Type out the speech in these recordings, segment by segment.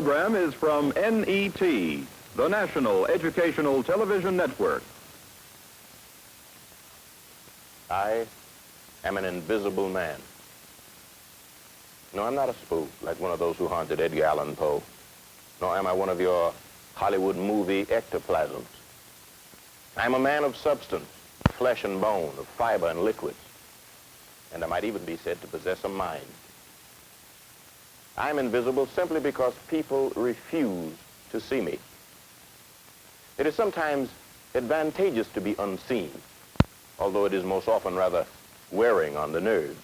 program is from NET, the National Educational Television Network. I am an invisible man. No, I'm not a spook like one of those who haunted Edgar Allan Poe. Nor am I one of your Hollywood movie ectoplasms. I'm a man of substance, flesh and bone, of fiber and liquids. And I might even be said to possess a mind. I'm invisible simply because people refuse to see me. It is sometimes advantageous to be unseen, although it is most often rather wearing on the nerves.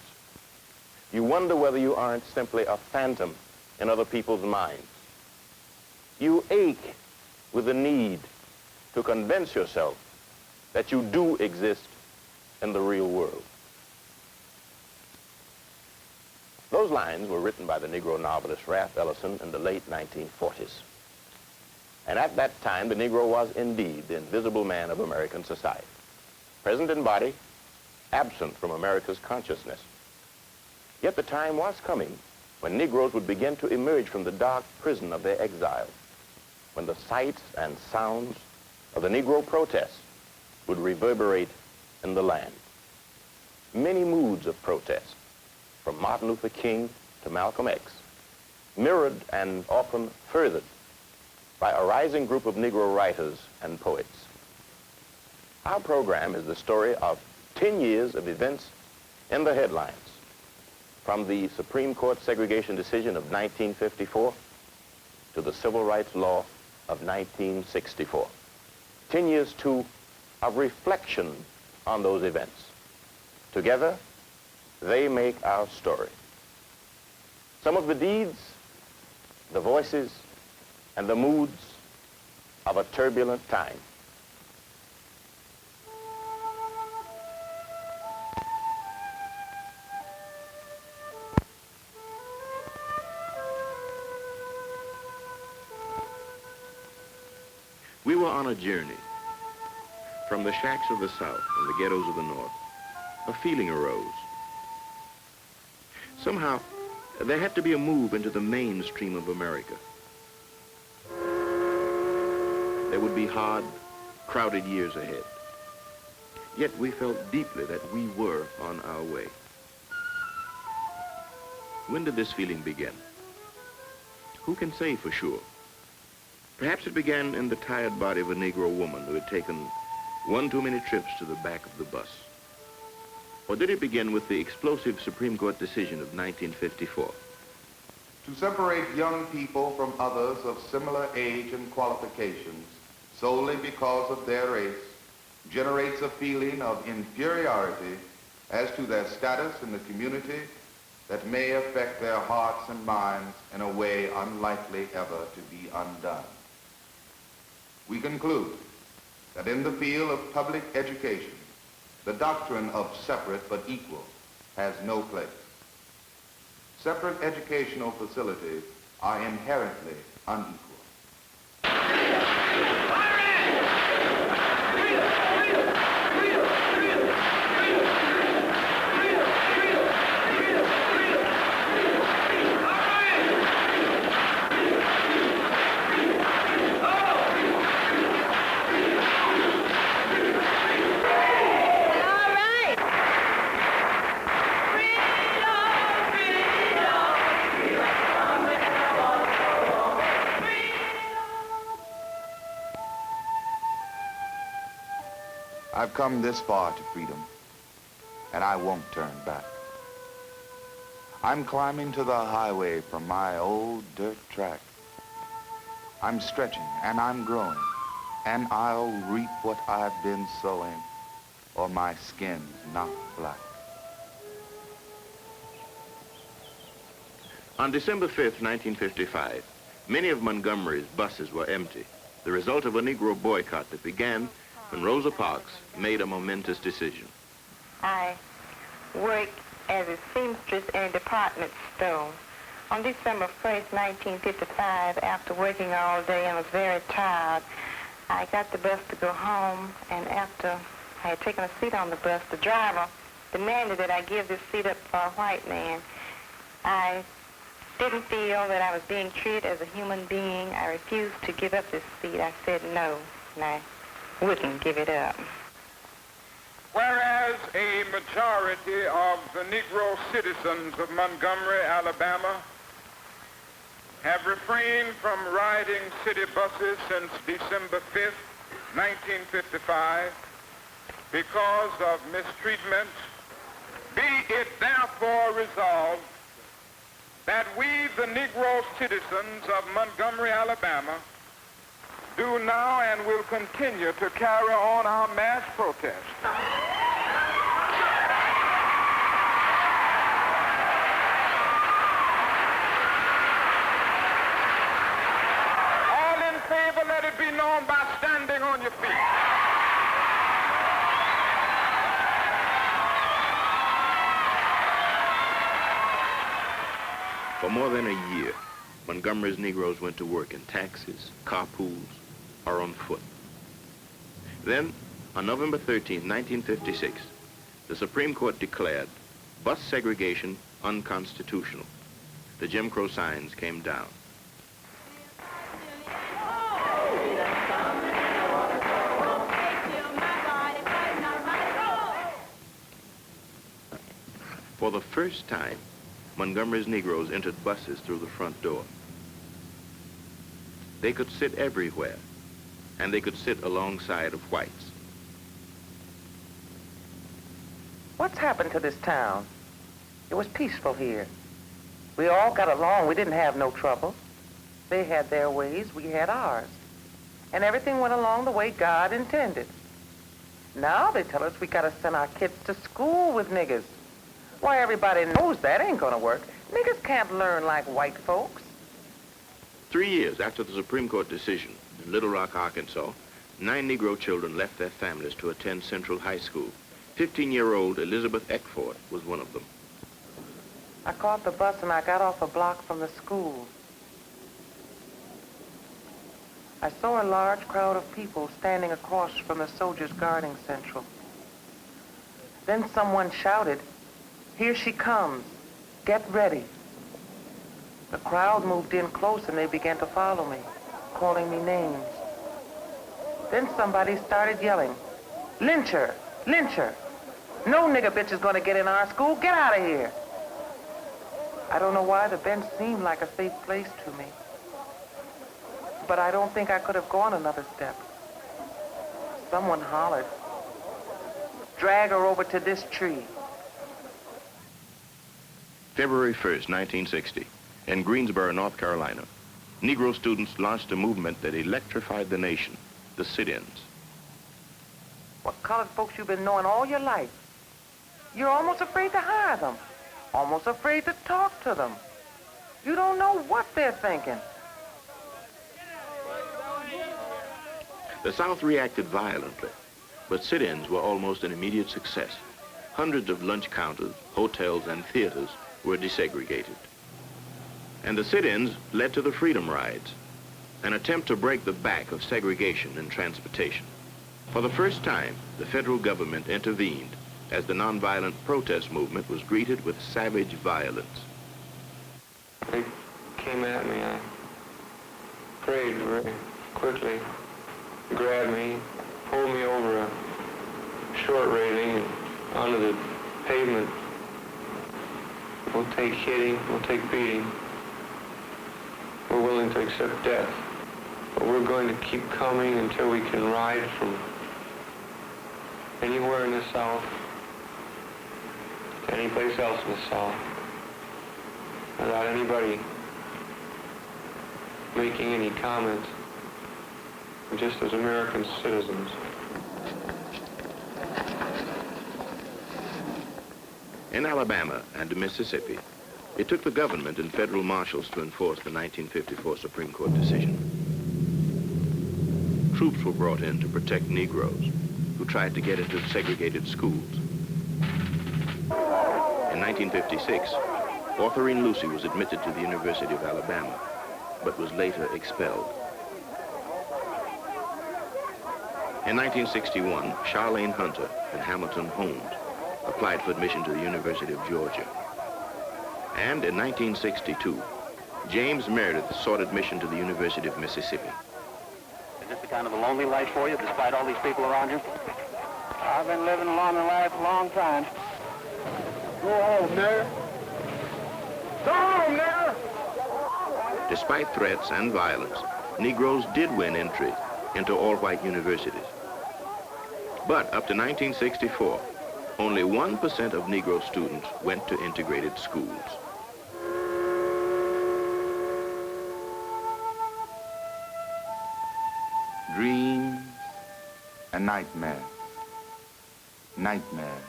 You wonder whether you aren't simply a phantom in other people's minds. You ache with the need to convince yourself that you do exist in the real world. Those lines were written by the Negro novelist Ralph Ellison in the late 1940s. And at that time, the Negro was indeed the invisible man of American society, present in body, absent from America's consciousness. Yet the time was coming when Negroes would begin to emerge from the dark prison of their exile, when the sights and sounds of the Negro protest would reverberate in the land. Many moods of protest, from Martin Luther King to Malcolm X, mirrored and often furthered by a rising group of Negro writers and poets. Our program is the story of 10 years of events in the headlines, from the Supreme Court segregation decision of 1954 to the civil rights law of 1964. 10 years, too, of reflection on those events. Together, they make our story. Some of the deeds, the voices, and the moods of a turbulent time. We were on a journey. From the shacks of the South and the ghettos of the North, a feeling arose. Somehow, there had to be a move into the mainstream of America. There would be hard, crowded years ahead. Yet we felt deeply that we were on our way. When did this feeling begin? Who can say for sure? Perhaps it began in the tired body of a Negro woman who had taken one too many trips to the back of the bus. Or did it begin with the explosive Supreme Court decision of 1954? To separate young people from others of similar age and qualifications solely because of their race generates a feeling of inferiority as to their status in the community that may affect their hearts and minds in a way unlikely ever to be undone. We conclude that in the field of public education, the doctrine of separate but equal has no place. Separate educational facilities are inherently unequal. I've come this far to freedom, and I won't turn back. I'm climbing to the highway from my old dirt track. I'm stretching and I'm growing, and I'll reap what I've been sowing, or my skin's not black. On December 5th, 1955, many of Montgomery's buses were empty, the result of a Negro boycott that began when Rosa Parks made a momentous decision. I work as a seamstress in a department store. On December 1st, 1955, after working all day and was very tired, I got the bus to go home, and after I had taken a seat on the bus, the driver demanded that I give this seat up for a white man. I didn't feel that I was being treated as a human being. I refused to give up this seat. I said no, and I wouldn't give it up. Whereas a majority of the Negro citizens of Montgomery, Alabama, have refrained from riding city buses since December 5th, 1955, because of mistreatment, be it therefore resolved that we, the Negro citizens of Montgomery, Alabama, do now and will continue to carry on our mass protest. All in favor, let it be known by standing on your feet. For more than a year, Montgomery's Negroes went to work in taxis, carpools, or on foot. Then, on November 13, 1956, the Supreme Court declared bus segregation unconstitutional. The Jim Crow signs came down. For the first time, Montgomery's Negroes entered buses through the front door. They could sit everywhere, and they could sit alongside of whites. What's happened to this town? It was peaceful here. We all got along. We didn't have no trouble. They had their ways, we had ours. And everything went along the way God intended. Now they tell us we gotta send our kids to school with niggers. Why, everybody knows that ain't gonna work. Niggers can't learn like white folks. 3 years after the Supreme Court decision in Little Rock, Arkansas, 9 Negro children left their families to attend Central High School. 15-year-old Elizabeth Eckford was one of them. I caught the bus and I got off a block from the school. I saw a large crowd of people standing across from the soldiers guarding Central. Then someone shouted, "Here she comes. Get ready." The crowd moved in close and they began to follow me, calling me names. Then somebody started yelling, "Lynch her! Lynch her! No nigger bitch is gonna get in our school. Get out of here!" I don't know why the bench seemed like a safe place to me. But I don't think I could have gone another step. Someone hollered, "Drag her over to this tree." February 1st, 1960, in Greensboro, North Carolina, Negro students launched a movement that electrified the nation, the sit-ins. What colored folks you've been knowing all your life. You're almost afraid to hire them, almost afraid to talk to them. You don't know what they're thinking. The South reacted violently, but sit-ins were almost an immediate success. Hundreds of lunch counters, hotels, and theaters were desegregated. And the sit-ins led to the Freedom Rides, an attempt to break the back of segregation in transportation. For the first time, the federal government intervened as the nonviolent protest movement was greeted with savage violence. They came at me. I prayed very quickly, grabbed me, pulled me over a short railing and onto the pavement. We'll take hitting, we'll take beating. We're willing to accept death, but we're going to keep coming until we can ride from anywhere in the South to any place else in the South without anybody making any comments, just as American citizens. In Alabama and Mississippi, it took the government and federal marshals to enforce the 1954 Supreme Court decision. Troops were brought in to protect Negroes who tried to get into segregated schools. In 1956, Autherine Lucy was admitted to the University of Alabama, but was later expelled. In 1961, Charlene Hunter and Hamilton Holmes applied for admission to the University of Georgia. And in 1962, James Meredith sought admission to the University of Mississippi. Is this the kind of a lonely life for you, despite all these people around you? I've been living a lonely life a long time. Go home, nigger. Go home, nigger. Despite threats and violence, Negroes did win entry into all-white universities. But up to 1964, only 1% of Negro students went to integrated schools. Dreams and nightmares. Nightmares,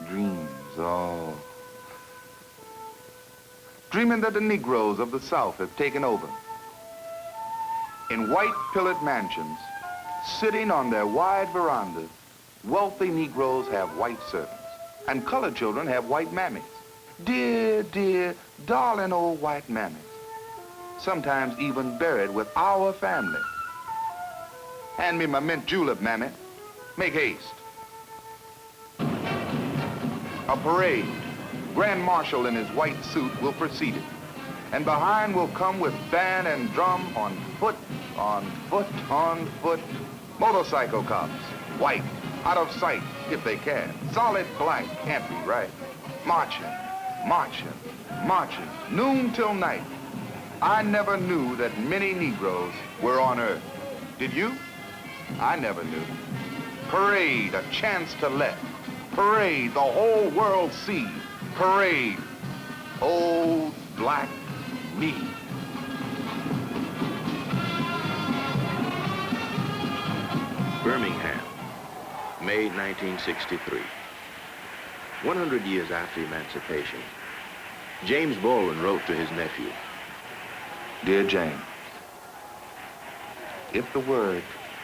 dreams, oh. Dreaming that the Negroes of the South have taken over. In white pillared mansions, sitting on their wide verandas, wealthy Negroes have white servants, and colored children have white mammies. Dear, dear, darling old white mammies. Sometimes even buried with our family. Hand me my mint julep, mammy. Make haste. A parade. Grand Marshal in his white suit will precede it. And behind will come with band and drum on foot, on foot, on foot. Motorcycle cops, white, out of sight if they can. Solid black, can't be right. Marching, marching, marching, noon till night. I never knew that many Negroes were on earth. Did you? I never knew. Parade, a chance to let. Parade, the whole world see. Parade, old black me. Birmingham, May 1963. 100 years after emancipation, James Baldwin wrote to his nephew, Dear James, if the word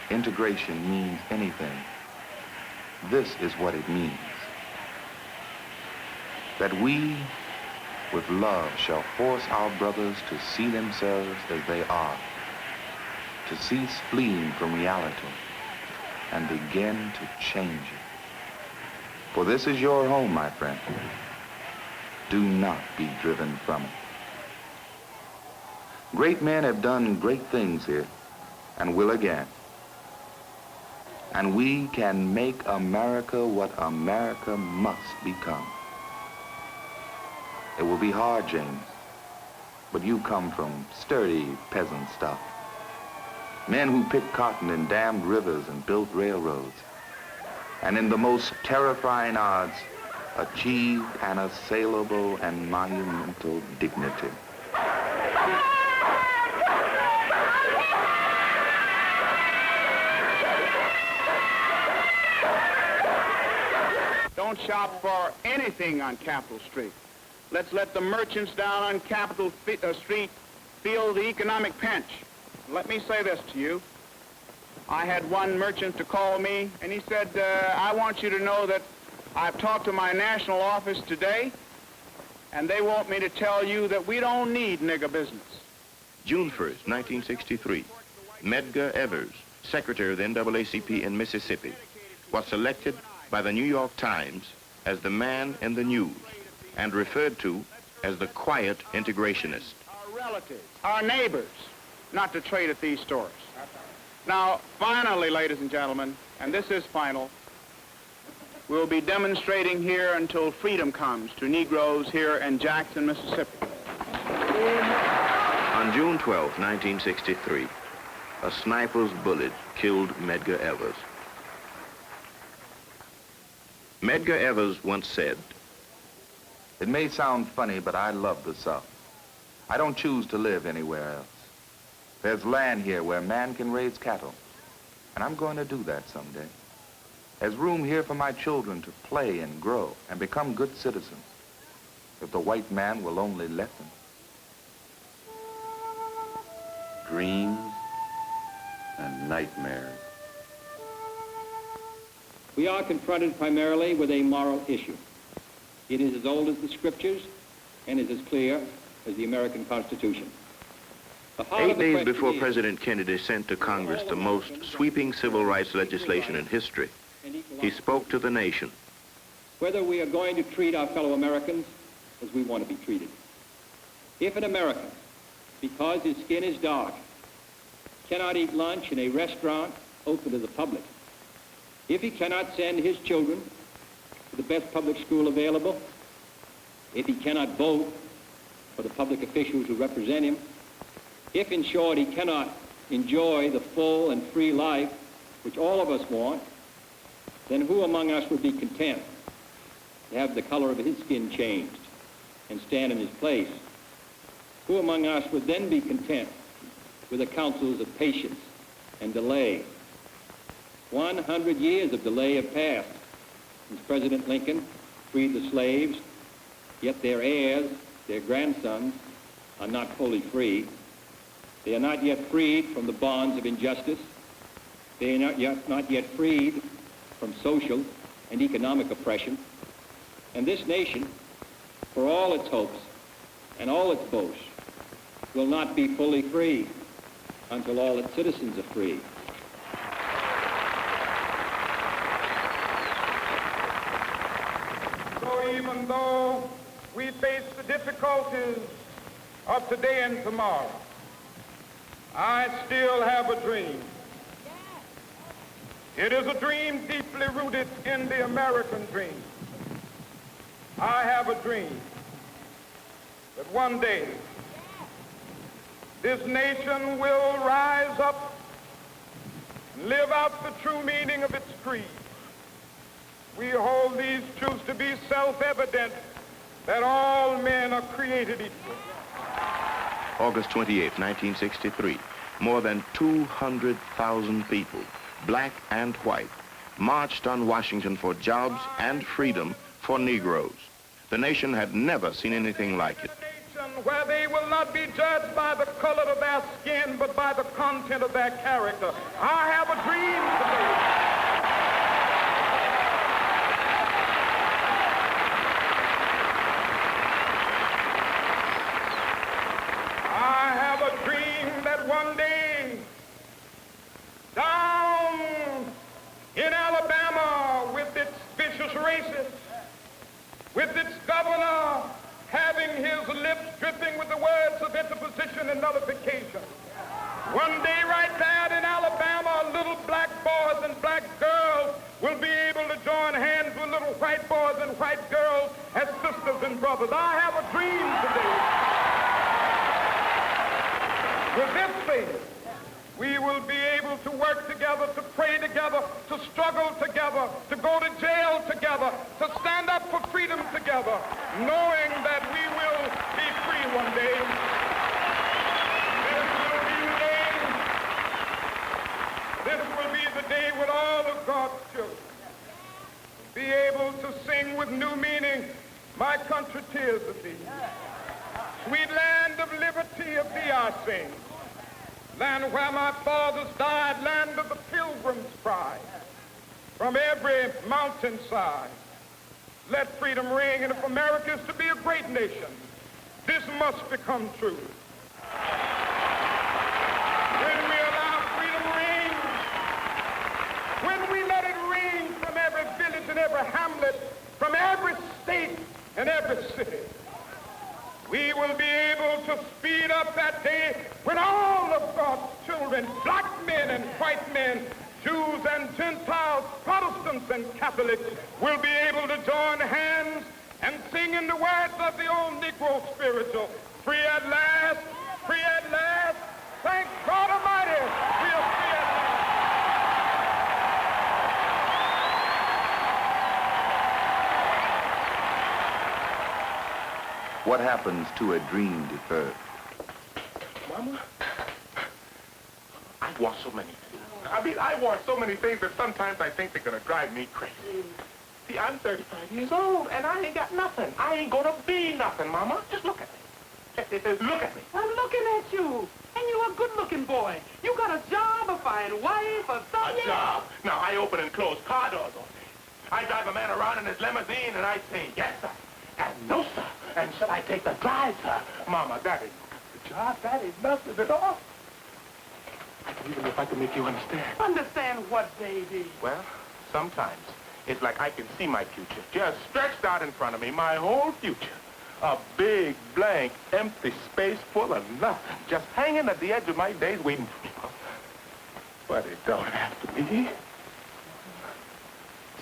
integration means anything, this is what it means. That we, with love, shall force our brothers to see themselves as they are, to cease fleeing from reality and begin to change it. For this is your home, my friend. Do not be driven from it. Great men have done great things here and will again. And we can make America what America must become. It will be hard, James, but you come from sturdy peasant stock. Men who picked cotton and dammed rivers and built railroads, and in the most terrifying odds, achieved an assailable and monumental dignity. Don't shop for anything on Capitol Street. Let's let the merchants down on Capitol Street feel the economic pinch. Let me say this to you. I had one merchant to call me, and he said, I want you to know that I've talked to my national office today, and they want me to tell you that we don't need nigger business. June 1st, 1963, Medgar Evers, secretary of the NAACP in Mississippi, was selected by the New York Times as the man in the news and referred to as the quiet integrationist. Our relatives, our neighbors, not to trade at these stores. Now, finally, ladies and gentlemen, and this is final, we'll be demonstrating here until freedom comes to Negroes here in Jackson, Mississippi. On June 12, 1963, a sniper's bullet killed Medgar Evers. Medgar Evers once said, It may sound funny, but I love the South. I don't choose to live anywhere else. There's land here where man can raise cattle, and I'm going to do that someday. There's room here for my children to play and grow and become good citizens, if the white man will only let them. Dreams and nightmares. We are confronted primarily with a moral issue. It is as old as the scriptures and is as clear as the American Constitution. 8 days before President Kennedy sent to Congress the most sweeping civil rights legislation in history, he spoke to the nation. Whether we are going to treat our fellow Americans as we want to be treated. If an American because his skin is dark, cannot eat lunch in a restaurant open to the public, if he cannot send his children to the best public school available, if he cannot vote for the public officials who represent him, if, in short, he cannot enjoy the full and free life which all of us want, then who among us would be content to have the color of his skin changed and stand in his place? Who among us would then be content with the counsels of patience and delay? 100 years of delay have passed since President Lincoln freed the slaves, yet their heirs, their grandsons, are not fully free. They are not yet freed from the bonds of injustice. They are not yet freed from social and economic oppression. And this nation, for all its hopes and all its boasts, will not be fully free until all its citizens are free. So even though we face the difficulties of today and tomorrow, I still have a dream. It is a dream deeply rooted in the American dream. I have a dream that one day this nation will rise up and live out the true meaning of its creed. We hold these truths to be self-evident, that all men are created equal. August 28, 1963, more than 200,000 people, black and white, marched on Washington for jobs and freedom for Negroes. The nation had never seen anything like it. Where they will not be judged by the color of their skin, but by the content of their character. I have a dream today. I have a dream that one day, down in Alabama, with its vicious racists, with its governor having his lips dripping with the words of interposition and nullification. One day right there in Alabama, little black boys and black girls will be able to join hands with little white boys and white girls as sisters and brothers. I have a dream today. With this faith, we will be able to work together, to pray together, to struggle together, to go to jail together, to stand up for freedom together, knowing that we will be free one day. This will be the day when all of God's children be able to sing with new meaning, my country, tears of thee. Sweet land of liberty, of thee I sing. Land where my fathers died, land of the pilgrim's pride. From every mountainside, let freedom ring. And if America is to be a great nation, this must become true. When we allow freedom ring, when we let it ring from every village and every hamlet, from every state and every city, we will be able to speed up that day when all of God's children, black men and white men, Jews and Gentiles, Protestants and Catholics, will be able to join hands and sing in the words of the old Negro spiritual, free at last, thank God Almighty, we are free at last. What happens to a dream deferred? Mama, I want so many things. I want so many things that sometimes I think they're going to drive me crazy. See, I'm 35 years old, and I ain't got nothing. I ain't going to be nothing, Mama. Just look at me. Look at me. I'm looking at you. And you're a good-looking boy. You got a job, a fine wife, a son. A job. Now, I open and close car doors all day. I drive a man around in his limousine, and I say, yes, sir, and no, sir. And should I take the drive, sir? Mama, that ain't the job. That ain't nothing at all. Even if I can make you understand. Understand what, baby? Well, sometimes it's like I can see my future just stretched out in front of me, my whole future. A big, blank, empty space full of nothing, just hanging at the edge of my days waiting for me. But it don't have to be.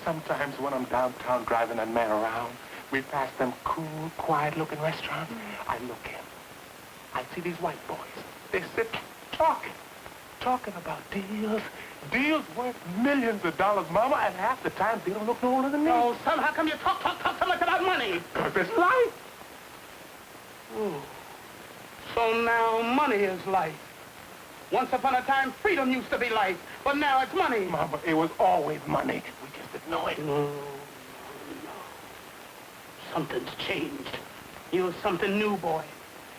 Sometimes when I'm downtown driving that man around, we pass them cool, quiet-looking restaurants. I look in. I see these white boys. They sit talking about deals worth millions of dollars, Mama, and half the time they don't look no older than me. Oh, son, how come you talk so much about money? Because it's life. Oh. So now money is life. Once upon a time, freedom used to be life, but now it's money. Mama, it was always money. We just didn't know it. No. Something's changed. You're something new, boy.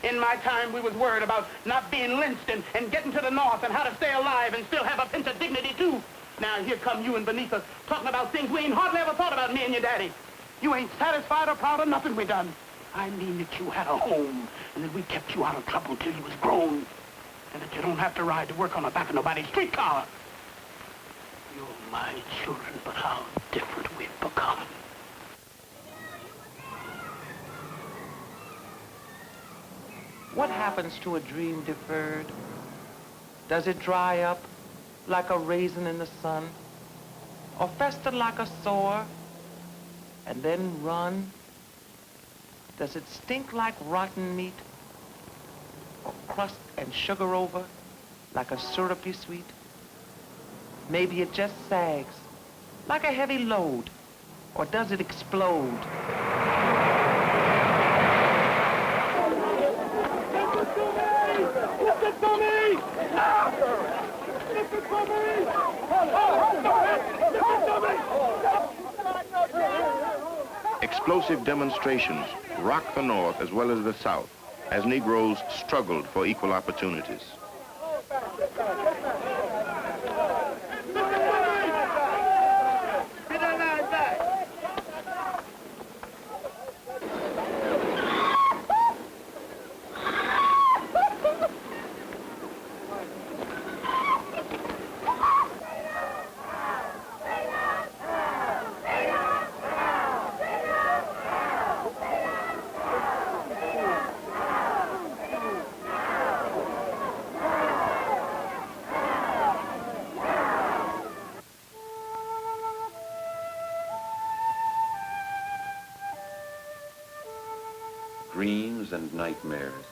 In my time, we was worried about not being lynched and getting to the north and how to stay alive and still have a pinch of dignity, too. Now, here come you and beneath us talking about things we ain't hardly ever thought about, me and your daddy. You ain't satisfied or proud of nothing we done. I mean that you had a home and that we kept you out of trouble till you was grown. And that you don't have to ride to work on the back of nobody's streetcar. You're my children, but how different we've become. What happens to a dream deferred? Does it dry up like a raisin in the sun? Or fester like a sore and then run? Does it stink like rotten meat? Or crust and sugar over like a syrupy sweet? Maybe it just sags like a heavy load. Or does it explode? Explosive demonstrations rocked the North as well as the South as Negroes struggled for equal opportunities. Dreams and nightmares,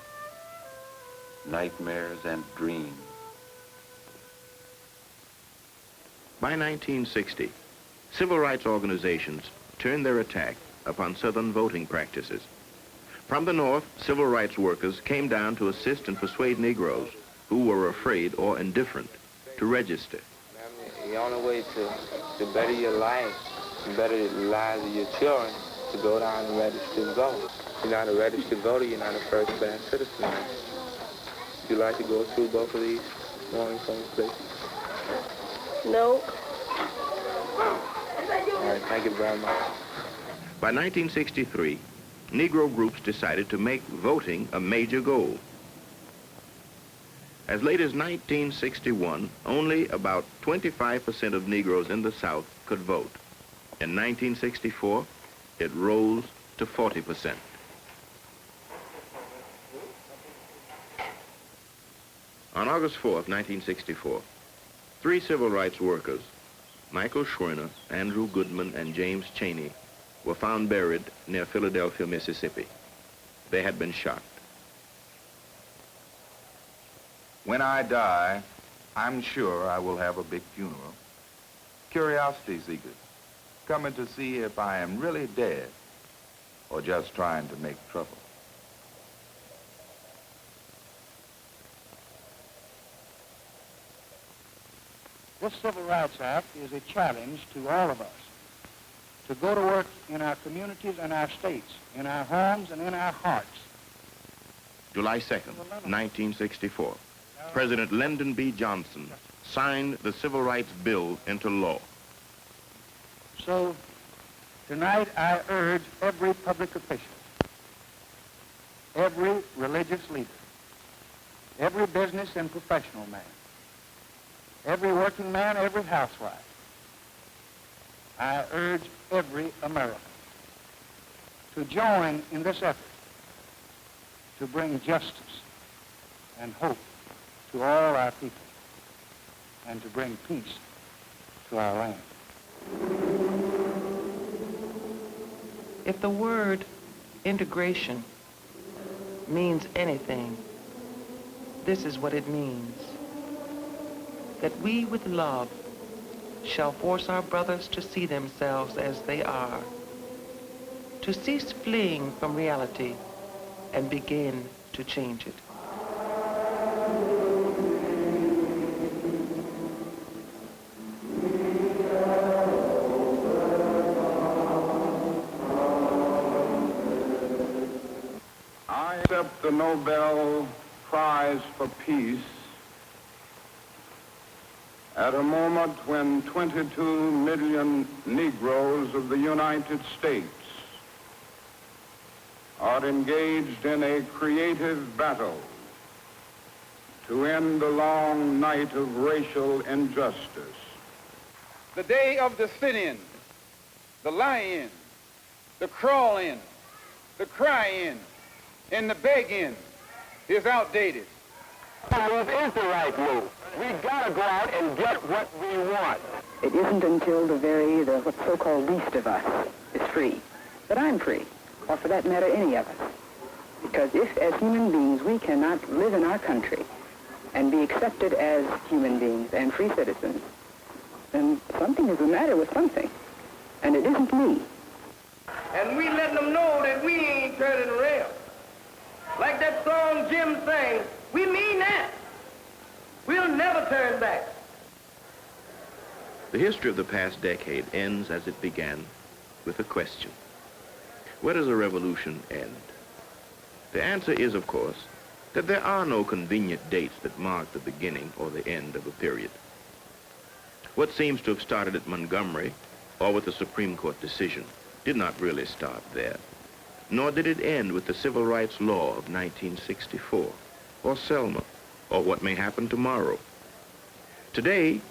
nightmares and dreams. By 1960, civil rights organizations turned their attack upon Southern voting practices. From the North, civil rights workers came down to assist and persuade Negroes who were afraid or indifferent to register. The only way to better your life, to better the lives of your children, to go down and register to vote. If you're not a registered voter, you're not a first-class citizen. Would you like to go through both of these mornings on places? No. All right, thank you very much. By 1963, Negro groups decided to make voting a major goal. As late as 1961, only about 25% of Negroes in the South could vote. In 1964, it rose to 40%. On August 4th, 1964, 3 civil rights workers, Micheal Shwerner, Andrew Goodman, and James Chaney, were found buried near Philadelphia, Mississippi. They had been shot. When I die, I'm sure I will have a big funeral. Curiosity seekers coming to see if I am really dead or just trying to make trouble. This Civil Rights Act is a challenge to all of us to go to work in our communities and our states, in our homes and in our hearts. July 2nd, 1964, President Lyndon B. Johnson signed the Civil Rights Bill into law. So tonight I urge every public official, every religious leader, every business and professional man, every working man, every housewife, I urge every American to join in this effort to bring justice and hope to all our people and to bring peace to our land. If the word integration means anything, this is what it means. That we with love shall force our brothers to see themselves as they are, to cease fleeing from reality and begin to change it. I accept the Nobel Prize for Peace at a moment when 22 million Negroes of the United States are engaged in a creative battle to end the long night of racial injustice. The day of the sit-in, the lie-in, the crawl-in, the cry-in, and the beg-in is outdated. The move is the right move. We gotta go out and get what we want. It isn't until the so-called least of us is free that I'm free, or for that matter, any of us. Because if, as human beings, we cannot live in our country and be accepted as human beings and free citizens, then something is the matter with something, and it isn't me. And we letting them know that we ain't turning around. Like that song Jim sang, we mean that. We'll never turn back. The history of the past decade ends as it began, with a question. Where does a revolution end? The answer is, of course, that there are no convenient dates that mark the beginning or the end of a period. What seems to have started at Montgomery, or with the Supreme Court decision, did not really start there. Nor did it end with the Civil Rights Law of 1964, or Selma, or what may happen tomorrow. Today,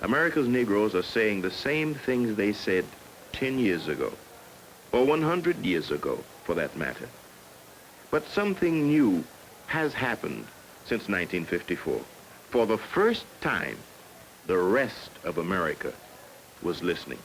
America's Negroes are saying the same things they said 10 years ago, or 100 years ago, for that matter. But something new has happened since 1954. For the first time, the rest of America was listening.